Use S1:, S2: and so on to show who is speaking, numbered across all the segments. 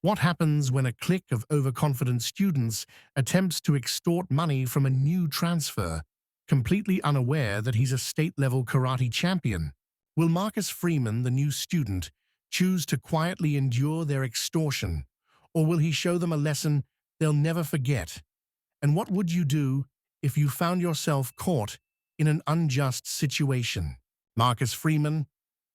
S1: What happens when a clique of overconfident students attempts to extort money from a new transfer, completely unaware that he's a state-level karate champion? Will Marcus Freeman, the new student, choose to quietly endure their extortion, or will he show them a lesson they'll never forget? And what would you do if you found yourself caught in an unjust situation? Marcus Freeman,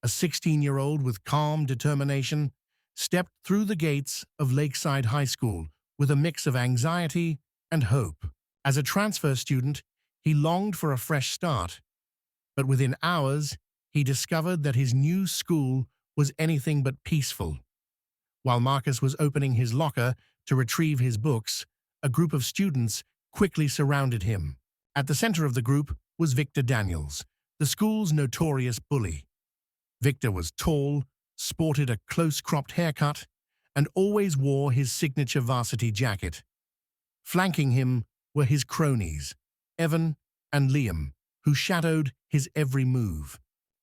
S1: a 16-year-old with calm determination, stepped through the gates of Lakeside High School with a mix of anxiety and hope. As a transfer student, he longed for a fresh start, but within hours, he discovered that his new school was anything but peaceful. While Marcus was opening his locker to retrieve his books, a group of students quickly surrounded him. At the center of the group was Victor Daniels, the school's notorious bully. Victor was tall, sported a close-cropped haircut, and always wore his signature varsity jacket. Flanking him were his cronies, Evan and Liam, who shadowed his every move.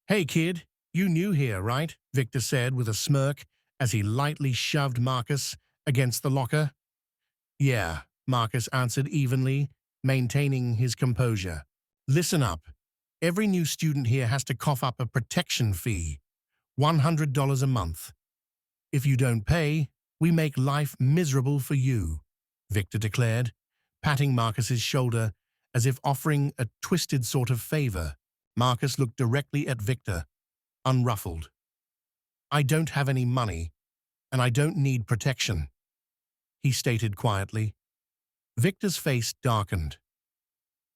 S1: "Hey kid, you new here, right?" Victor said with a smirk as he lightly shoved Marcus against the locker. "Yeah," Marcus answered evenly, maintaining his composure. "Listen up. Every new student here has to cough up a protection fee, $100 a month. If you don't pay, we make life miserable for you," Victor declared, patting Marcus's shoulder as if offering a twisted sort of favor. Marcus looked directly at Victor, unruffled. "I don't have any money, and I don't need protection," he stated quietly. Victor's face darkened.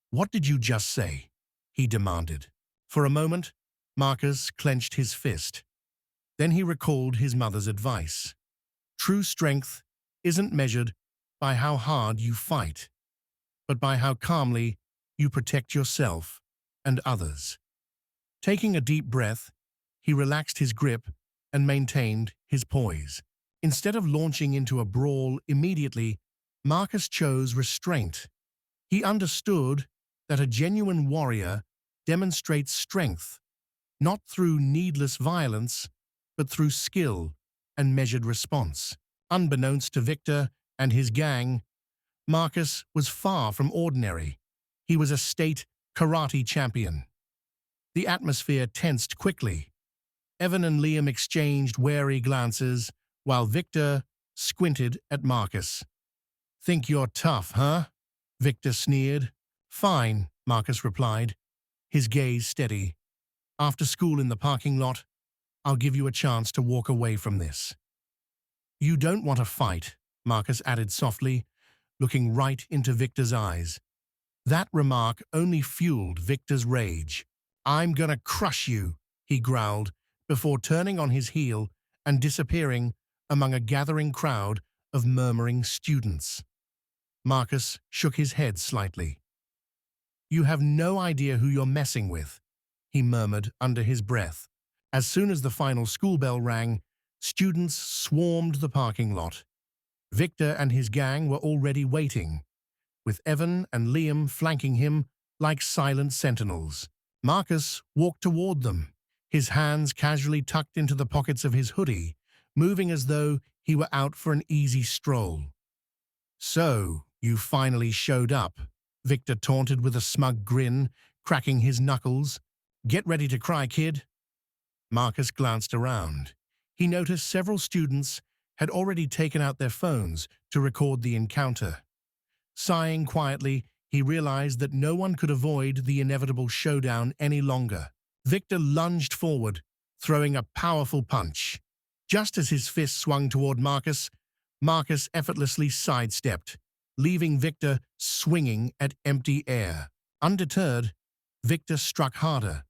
S1: "What did you just say?" he demanded. For a moment, Marcus clenched his fist. Then he recalled his mother's advice. True strength isn't measured by how hard you fight, but by how calmly you protect yourself and others. Taking a deep breath, he relaxed his grip and maintained his poise. Instead of launching into a brawl immediately, Marcus chose restraint. He understood that a genuine warrior demonstrates strength, not through needless violence, but through skill and measured response. Unbeknownst to Victor and his gang, Marcus was far from ordinary. He was a state karate champion. The atmosphere tensed quickly. Evan and Liam exchanged wary glances, while Victor squinted at Marcus. "Think you're tough, huh?" Victor sneered. "Fine," Marcus replied, his gaze steady. "After school in the parking lot, I'll give you a chance to walk away from this." "You don't want to fight," Marcus added softly, looking right into Victor's eyes. That remark only fueled Victor's rage. "I'm gonna crush you," he growled, before turning on his heel and disappearing among a gathering crowd of murmuring students. Marcus shook his head slightly. "You have no idea who you're messing with," he murmured under his breath. As soon as the final school bell rang, students swarmed the parking lot. Victor and his gang were already waiting, with Evan and Liam flanking him like silent sentinels. Marcus walked toward them, his hands casually tucked into the pockets of his hoodie, moving as though he were out for an easy stroll. "So, you finally showed up," Victor taunted with a smug grin, cracking his knuckles. "Get ready to cry, kid." Marcus glanced around. He noticed several students had already taken out their phones to record the encounter. Sighing quietly, he realized that no one could avoid the inevitable showdown any longer. Victor lunged forward, throwing a powerful punch. Just as his fist swung toward Marcus, Marcus effortlessly sidestepped, leaving Victor swinging at empty air. Undeterred, Victor struck harder,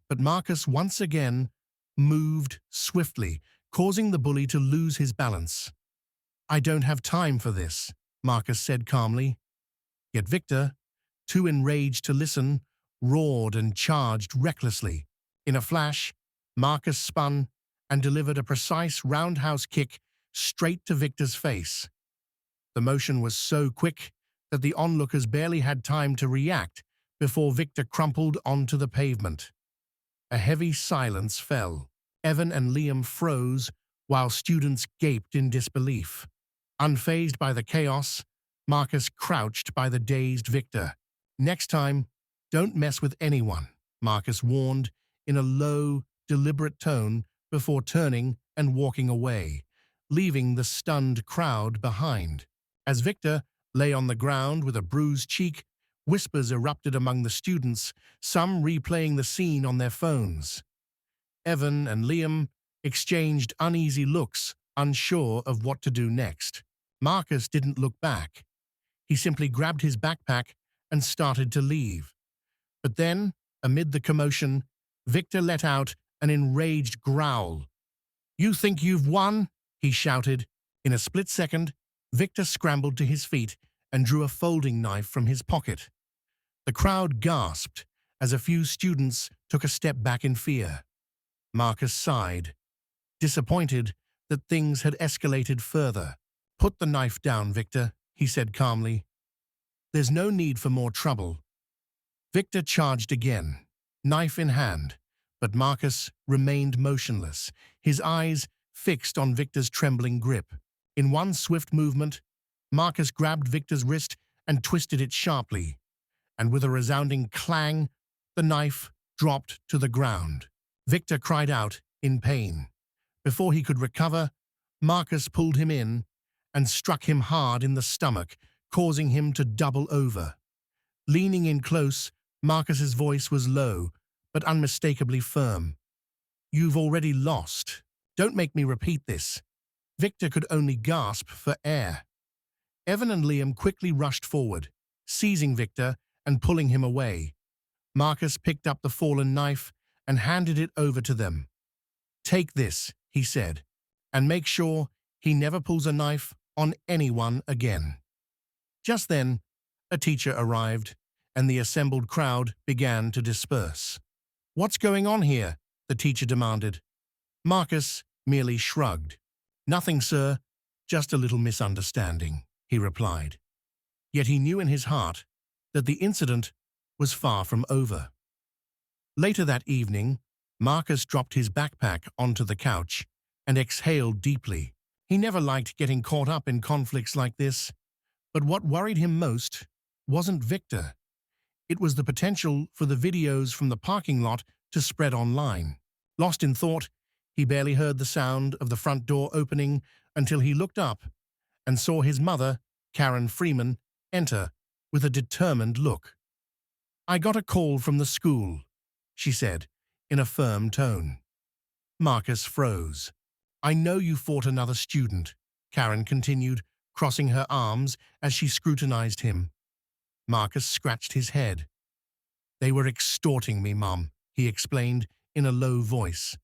S1: but Marcus once again moved swiftly, causing the bully to lose his balance. "I don't have time for this," Marcus said calmly. Yet Victor, too enraged to listen, roared and charged recklessly. In a flash, Marcus spun and delivered a precise roundhouse kick straight to Victor's face. The motion was so quick that the onlookers barely had time to react before Victor crumpled onto the pavement. A heavy silence fell. Evan and Liam froze, while students gaped in disbelief. Unfazed by the chaos, Marcus crouched by the dazed Victor. "Next time, don't mess with anyone," Marcus warned in a low, deliberate tone before turning and walking away, leaving the stunned crowd behind. As Victor lay on the ground with a bruised cheek, whispers erupted among the students, some replaying the scene on their phones. Evan and Liam exchanged uneasy looks, unsure of what to do next. Marcus didn't look back. He simply grabbed his backpack and started to leave. But then, amid the commotion, Victor let out an enraged growl. "You think you've won?" he shouted. In a split second, Victor scrambled to his feet and drew a folding knife from his pocket. The crowd gasped as a few students took a step back in fear. Marcus sighed, disappointed that things had escalated further. "Put the knife down, Victor," he said calmly. "There's no need for more trouble." Victor charged again, knife in hand, but Marcus remained motionless, his eyes fixed on Victor's trembling grip. In one swift movement, Marcus grabbed Victor's wrist and twisted it sharply, and with a resounding clang, the knife dropped to the ground. Victor cried out in pain. Before he could recover, Marcus pulled him in and struck him hard in the stomach, causing him to double over. Leaning in close, Marcus's voice was low, but unmistakably firm. "You've already lost. Don't make me repeat this." Victor could only gasp for air. Evan and Liam quickly rushed forward, seizing Victor and pulling him away. Marcus picked up the fallen knife and handed it over to them. "Take this," he said, "and make sure he never pulls a knife on anyone again." Just then, a teacher arrived, and the assembled crowd began to disperse. "What's going on here?" the teacher demanded. Marcus merely shrugged. "Nothing, sir, just a little misunderstanding," he replied. Yet he knew in his heart that the incident was far from over. Later that evening, Marcus dropped his backpack onto the couch and exhaled deeply. He never liked getting caught up in conflicts like this, but what worried him most wasn't Victor. It was the potential for the videos from the parking lot to spread online. Lost in thought, he barely heard the sound of the front door opening until he looked up and saw his mother, Karen Freeman, enter with a determined look. "I got a call from the school," she said in a firm tone. Marcus froze. "I know you fought another student," Karen continued, crossing her arms as she scrutinized him. Marcus scratched his head. "They were extorting me, Mom," he explained in a low voice.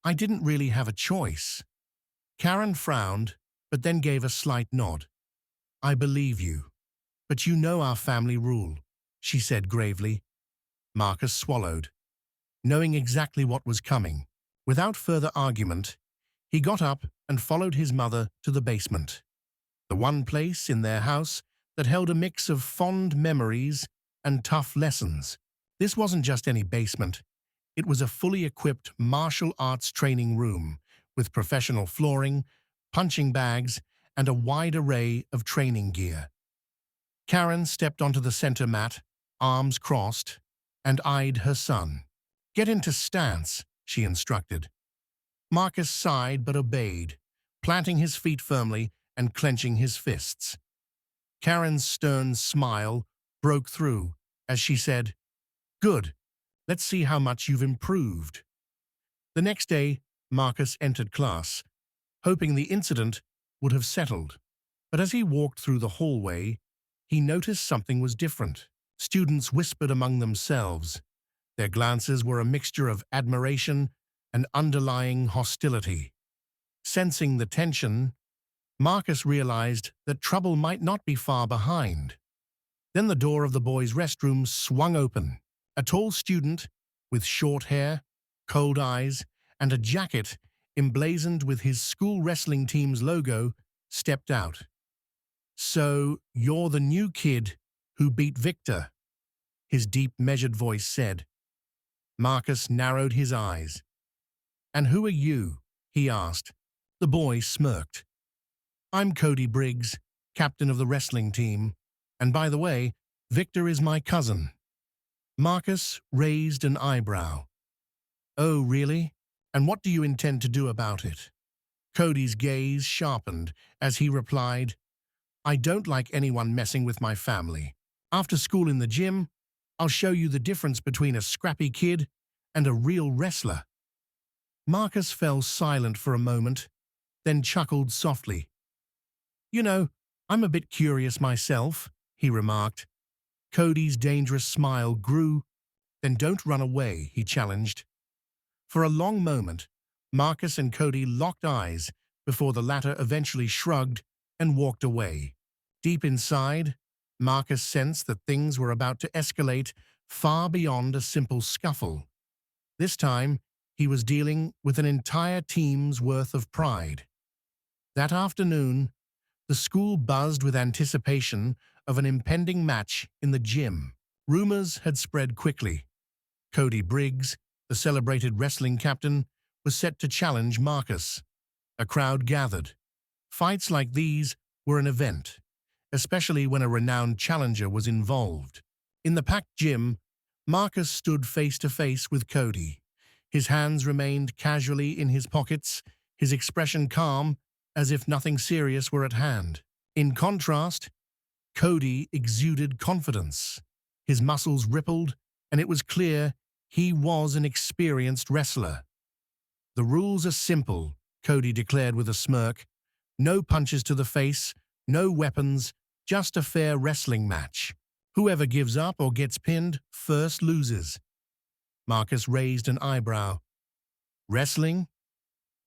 S1: "I didn't really have a choice." Karen frowned, but then gave a slight nod. "I believe you, but you know our family rule," she said gravely. Marcus swallowed, knowing exactly what was coming. Without further argument, he got up and followed his mother to the basement, the one place in their house that held a mix of fond memories and tough lessons. This wasn't just any basement. It was a fully equipped martial arts training room with professional flooring, punching bags, and a wide array of training gear. Karen stepped onto the center mat, arms crossed, and eyed her son. "Get into stance," she instructed. Marcus sighed but obeyed, planting his feet firmly and clenching his fists. Karen's stern smile broke through as she said, "Good, let's see how much you've improved." The next day, Marcus entered class, hoping the incident would have settled. But as he walked through the hallway, he noticed something was different. Students whispered among themselves. Their glances were a mixture of admiration and underlying hostility. Sensing the tension, Marcus realized that trouble might not be far behind. Then the door of the boys' restroom swung open. A tall student with short hair, cold eyes, and a jacket emblazoned with his school wrestling team's logo stepped out. "So, you're the new kid who beat Victor," his deep, measured voice said. Marcus narrowed his eyes. "And who are you?" he asked, The boy smirked. I'm Cody Briggs, captain of the wrestling team. And by the way, Victor is my cousin. Marcus raised an eyebrow. Oh, really? And what do you intend to do about it? Cody's gaze sharpened as he replied, I don't like anyone messing with my family. After school in the gym, I'll show you the difference between a scrappy kid and a real wrestler. Marcus fell silent for a moment, then chuckled softly. You know, I'm a bit curious myself, he remarked. Cody's dangerous smile grew. Then don't run away, he challenged. For a long moment, Marcus and Cody locked eyes before the latter eventually shrugged and walked away. Deep inside, Marcus sensed that things were about to escalate far beyond a simple scuffle. This time, he was dealing with an entire team's worth of pride. That afternoon, the school buzzed with anticipation of an impending match in the gym. Rumors had spread quickly. Cody Briggs, the celebrated wrestling captain, was set to challenge Marcus. A crowd gathered. Fights like these were an event, especially when a renowned challenger was involved. In the packed gym, Marcus stood face to face with Cody. His hands remained casually in his pockets, his expression calm, as if nothing serious were at hand. In contrast, Cody exuded confidence. His muscles rippled, and it was clear he was an experienced wrestler. The rules are simple, Cody declared with a smirk. No punches to the face, no weapons, just a fair wrestling match. Whoever gives up or gets pinned first loses. Marcus raised an eyebrow. Wrestling?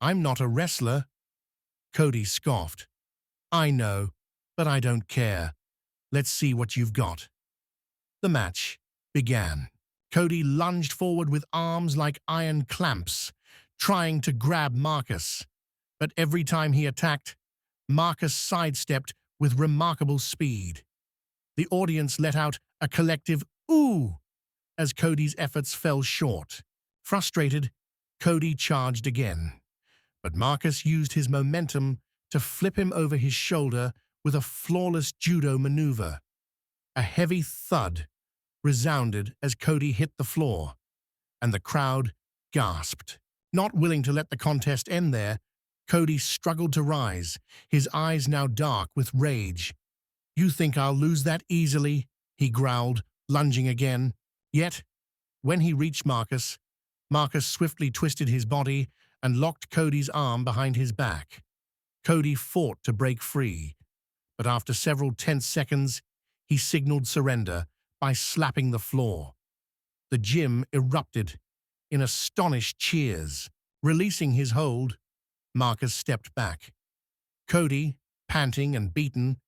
S1: I'm not a wrestler. Cody scoffed. I know, but I don't care. Let's see what you've got. The match began. Cody lunged forward with arms like iron clamps, trying to grab Marcus. But every time he attacked, Marcus sidestepped with remarkable speed. The audience let out a collective "ooh" as Cody's efforts fell short. Frustrated, Cody charged again. But Marcus used his momentum to flip him over his shoulder with a flawless judo maneuver. A heavy thud resounded as Cody hit the floor, and the crowd gasped. Not willing to let the contest end there, Cody struggled to rise, his eyes now dark with rage. You think I'll lose that easily? He growled, lunging again. Yet, when he reached Marcus, Marcus swiftly twisted his body and locked Cody's arm behind his back. Cody fought to break free, but after several tense seconds, he signaled surrender by slapping the floor. The gym erupted in astonished cheers. Releasing his hold, Marcus stepped back. Cody, panting and beaten,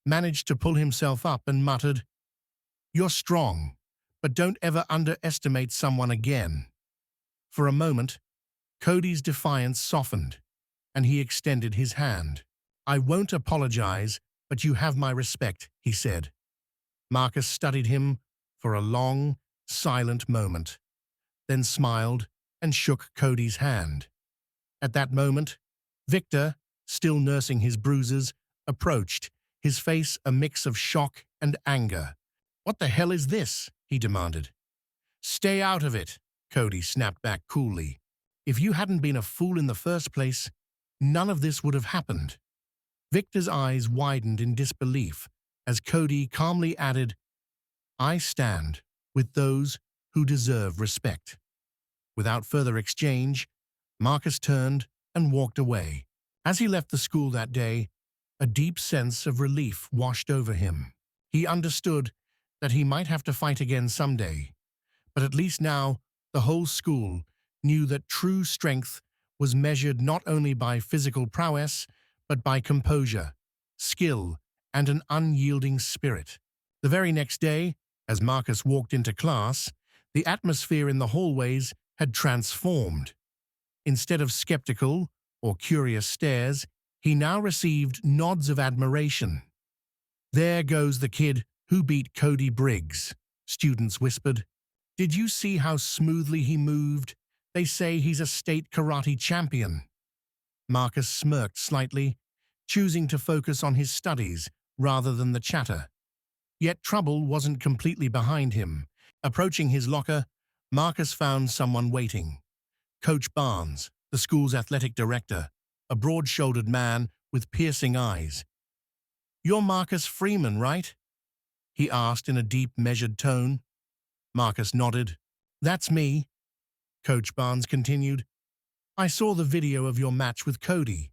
S1: managed to pull himself up and muttered, You're strong, but don't ever underestimate someone again. For a moment, Cody's defiance softened, and he extended his hand. I won't apologize, but you have my respect, he said. Marcus studied him for a long, silent moment, then smiled and shook Cody's hand. At that moment, Victor, still nursing his bruises, approached, his face a mix of shock and anger. What the hell is this? He demanded. Stay out of it, Cody snapped back coolly. If you hadn't been a fool in the first place, none of this would have happened. Victor's eyes widened in disbelief as Cody calmly added, I stand with those who deserve respect. Without further exchange, Marcus turned and walked away. As he left the school that day, a deep sense of relief washed over him. He understood that he might have to fight again someday, but at least now the whole school knew that true strength was measured not only by physical prowess, but by composure, skill, and an unyielding spirit. The very next day, as Marcus walked into class, the atmosphere in the hallways had transformed. Instead of skeptical or curious stares, he now received nods of admiration. There goes the kid who beat Cody Briggs, students whispered. Did you see how smoothly he moved? They say he's a state karate champion. Marcus smirked slightly, choosing to focus on his studies rather than the chatter. Yet trouble wasn't completely behind him. Approaching his locker, Marcus found someone waiting. Coach Barnes, the school's athletic director, a broad-shouldered man with piercing eyes. "You're Marcus Freeman, right?" he asked in a deep, measured tone. Marcus nodded. "That's me," Coach Barnes continued. "I saw the video of your match with Cody.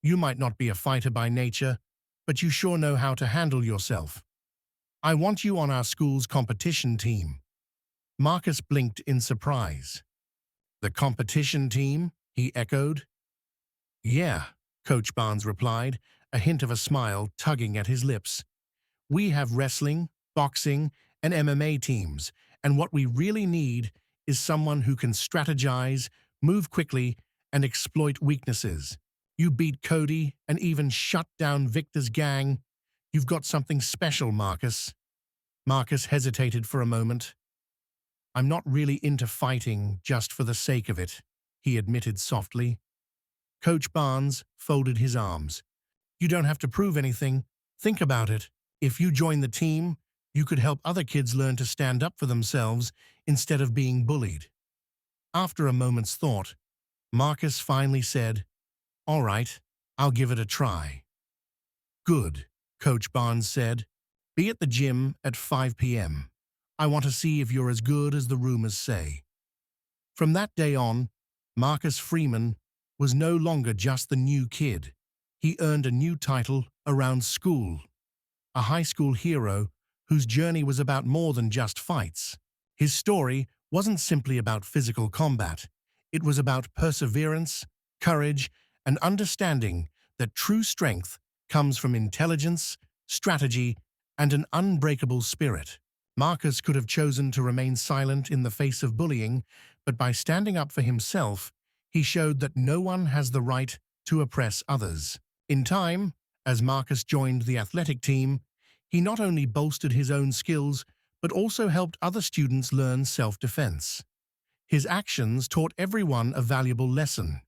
S1: You might not be a fighter by nature, but you sure know how to handle yourself. I want you on our school's competition team." Marcus blinked in surprise. "The competition team?" he echoed. "Yeah," Coach Barnes replied, a hint of a smile tugging at his lips. "We have wrestling, boxing, and MMA teams, and what we really need is someone who can strategize, move quickly, and exploit weaknesses. You beat Cody and even shut down Victor's gang. You've got something special, Marcus." Marcus hesitated for a moment. "I'm not really into fighting just for the sake of it," he admitted softly. Coach Barnes folded his arms. "You don't have to prove anything. Think about it. If you join the team, you could help other kids learn to stand up for themselves instead of being bullied." After a moment's thought, Marcus finally said, "All right, I'll give it a try." "Good," Coach Barnes said. "Be at the gym at 5 p.m. I want to see if you're as good as the rumors say." From that day on, Marcus Freeman was no longer just the new kid. He earned a new title around school, a high school hero whose journey was about more than just fights. His story wasn't simply about physical combat. It was about perseverance, courage, and understanding that true strength comes from intelligence, strategy, and an unbreakable spirit. Marcus could have chosen to remain silent in the face of bullying, but by standing up for himself, he showed that no one has the right to oppress others. In time, as Marcus joined the athletic team, he not only bolstered his own skills, but also helped other students learn self-defense. His actions taught everyone a valuable lesson.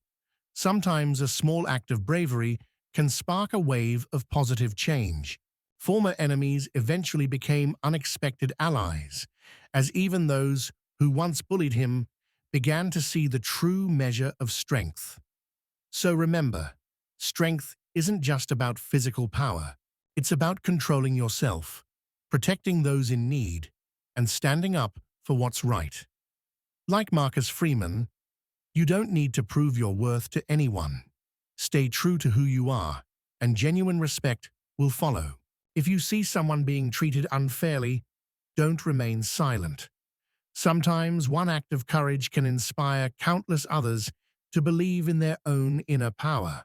S1: Sometimes a small act of bravery can spark a wave of positive change. Former enemies eventually became unexpected allies, as even those who once bullied him began to see the true measure of strength. So remember, strength isn't just about physical power. It's about controlling yourself, protecting those in need, and standing up for what's right. Like Marcus Freeman, you don't need to prove your worth to anyone. Stay true to who you are, and genuine respect will follow. If you see someone being treated unfairly, don't remain silent. Sometimes one act of courage can inspire countless others to believe in their own inner power.